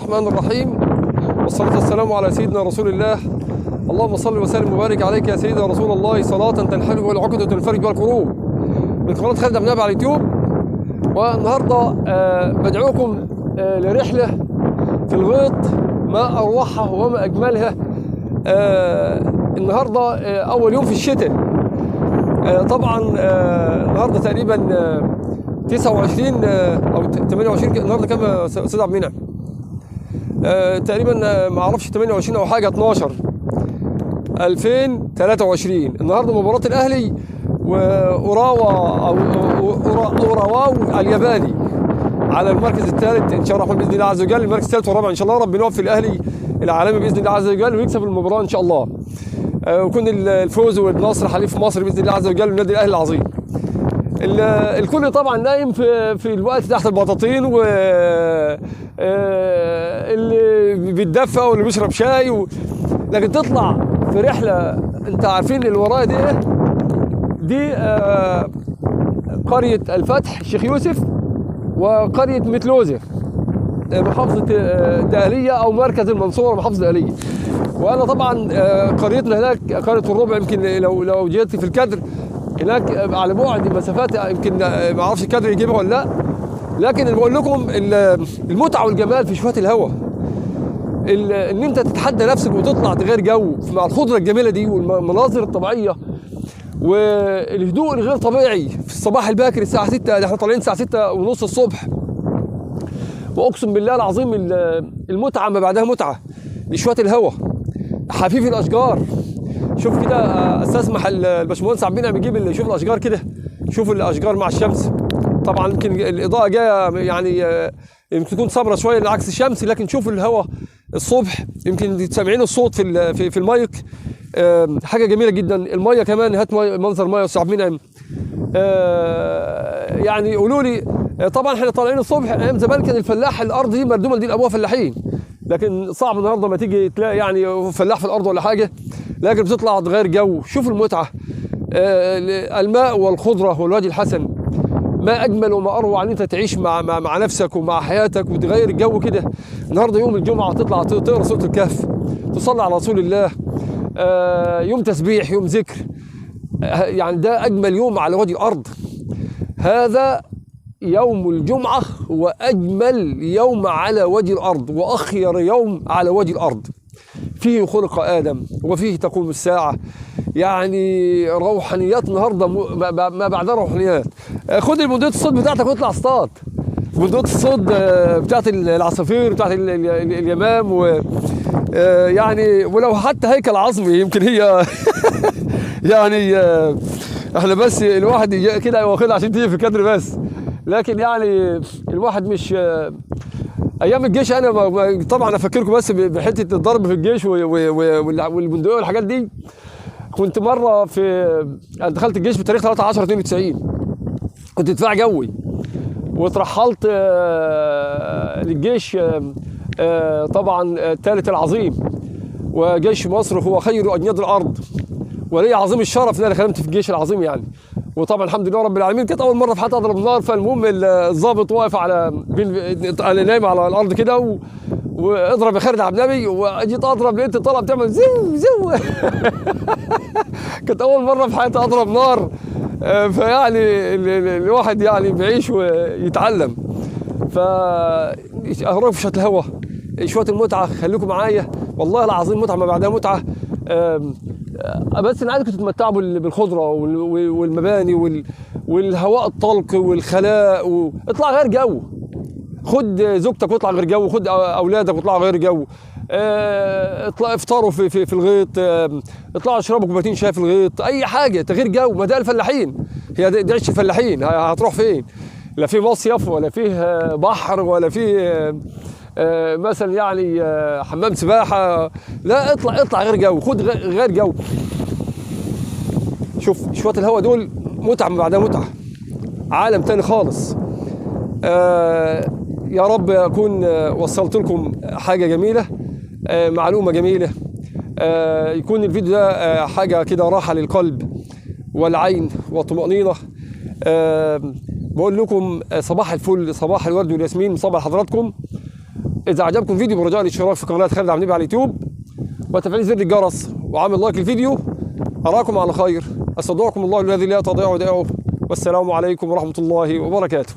الرحمن الرحيم، والصلاة والسلام على سيدنا رسول الله. اللهم صل وسلم وبارك عليك يا سيدنا رسول الله، صلاة تنحل بها العقد وتنفرج بها الكروب. من قناة خالد أبو نبي على اليوتيوب. والنهارده بدعوكم لرحلة في الغيط، ما أروعها وما أجملها. النهارده أول يوم في الشتاء. طبعا النهارده تقريبا 29 أو 28. النهارده كام يا أستاذ عبد المنعم؟ تقريبا ما اعرفش 28 او حاجه 12 2023. النهارده مباراه الاهلي واوراوا الياباني على المركز الثالث ان شاء الله باذن الله عز وجل. المركز الثالث والرابع ان شاء الله ربنا يوفق الاهلي العالمي باذن الله عز وجل ويكسب المباراه ان شاء الله، ويكون الفوز والنصر حليف مصر باذن الله عز وجل والنادي الاهلي العظيم. الكل طبعا نايم في الوقت تحت البطاطين، و اللي بيتدفى واللي بيشرب شاي لكن تطلع في رحله. انت عارفين اللي ورايا دي ايه؟ دي قريه الفتح الشيخ يوسف وقريه متلوزه، محافظه دقهليه او مركز المنصوره محافظه دقهليه. وانا طبعا قريتنا هناك قريه الربع، يمكن لو جيت في الكدر هناك على بعد مسافات يمكن ما اعرفش الكادر يجيبها ولا لا، لكن اللي بقول لكم المتعه والجمال في شويه الهواء، ان انت تتحدى نفسك وتطلع تغير جو مع الخضره الجميله دي والمناظر الطبيعيه والهدوء الغير طبيعي في الصباح الباكر الساعه 6. احنا طالعين الساعه 6 ونص الصبح، واقسم بالله العظيم المتعه ما بعدها متعه لشويه الهواء حفيف الاشجار. شوف كده، استسمح الباشمهندس عبد المنعم يجيب شوف الاشجار كده، شوف الاشجار مع الشمس. طبعا يمكن الاضاءه جايه يعني يمكن تكون صبره شويه عكس الشمس، لكن شوف الهواء الصبح يمكن سامعين الصوت في المايك. حاجه جميله جدا. الميه كمان، هات منظر ميه يا استاذ عبد المنعم. يعني قولوا لي، طبعا احنا طالعين الصبح. ايام زمان كان الفلاح الارض دي مردومه دي ابوها فلاحين، لكن صعب النهارده ما تيجي تلاقي يعني فلاح في الارض ولا حاجه، لكن بتطلع تغير جو. شوف المتعه، الماء والخضره والوادي الحسن. ما اجمل وما اروع ان انت تعيش مع نفسك ومع حياتك وتغير الجو كده. النهارده يوم الجمعه تطلع تقرا سوره الكهف، تصلي على رسول الله، يوم تسبيح، يوم ذكر. يعني ده اجمل يوم على وجه الارض. هذا يوم الجمعه هو اجمل يوم على وجه الارض واخير يوم على وجه الارض. فيه خلق آدم وفيه تقوم الساعة. يعني روحانيات النهارده ما بعدها روحانيات. خد البندقية الصوت بتاعتك واطلع اصطاد. بندقية الصوت بتاعت العصافير بتاعت اليمام، يعني ولو حتى هيكل عظمي يمكن هي يعني احنا بس الواحد كده واخدها عشان تيجي في الكادر بس، لكن يعني الواحد مش ايام الجيش. انا طبعا افكركم بس بحته الضرب في الجيش والبندقيه والحاجات دي. كنت مره انا دخلت الجيش بتاريخ 3/10/92، كنت دفاع جوي وترحلت للجيش طبعا الثالث العظيم، وجيش مصر هو خير اجناد الارض، ولي عظيم الشرف ان انا خدمت في الجيش العظيم يعني. وطبعا الحمد لله رب العالمين كانت اول مره في حياتي اضرب نار. فالمهم الضابط واقف انا نايم على الارض كده واضرب يا خالد عبد النبي، وجيت اضرب لقيت الطلقه بتعمل زو زو كانت اول مره في حياتي اضرب نار. فيعني الواحد يعني بيعيش ويتعلم. فاهرب في شويه الهوا، شويه المتعه. خليكم معايا والله العظيم متعه ما بعدها متعه. بس انا عايزكم تتمتعوا بالخضره والمباني والهواء الطلق والخلاء. اطلع غير جو، خد زوجتك واطلع غير جو، خد اولادك واطلعوا غير جو. اطلع افطروا في الغيط، اطلعوا اشربوا كوبايتين شاي في الغيط، اي حاجه تغيير جو. ما ده الفلاحين، هي دي عيش الفلاحين. هتروح فين؟ لا في مصيف ولا فيه بحر ولا فيه مثلا يعني حمام سباحه. لا اطلع غير جو، خد غير جو. شوف شويه الهواء دول متعه من بعدها متعه، عالم تاني خالص. يا رب اكون وصلت لكم حاجه جميله، معلومه جميله. يكون الفيديو ده حاجه كده راحه للقلب والعين وطمأنينه. بقول لكم صباح الفل، صباح الورد والياسمين، صباح حضراتكم. اذا عجبكم الفيديو برجاء الاشتراك في قناه خالد عبد النبي على اليوتيوب وتفعيل زر الجرس وعامل لايك الفيديو. اراكم على خير، استودعكم الله الذي لا تضيع ودائعه، والسلام عليكم ورحمه الله وبركاته.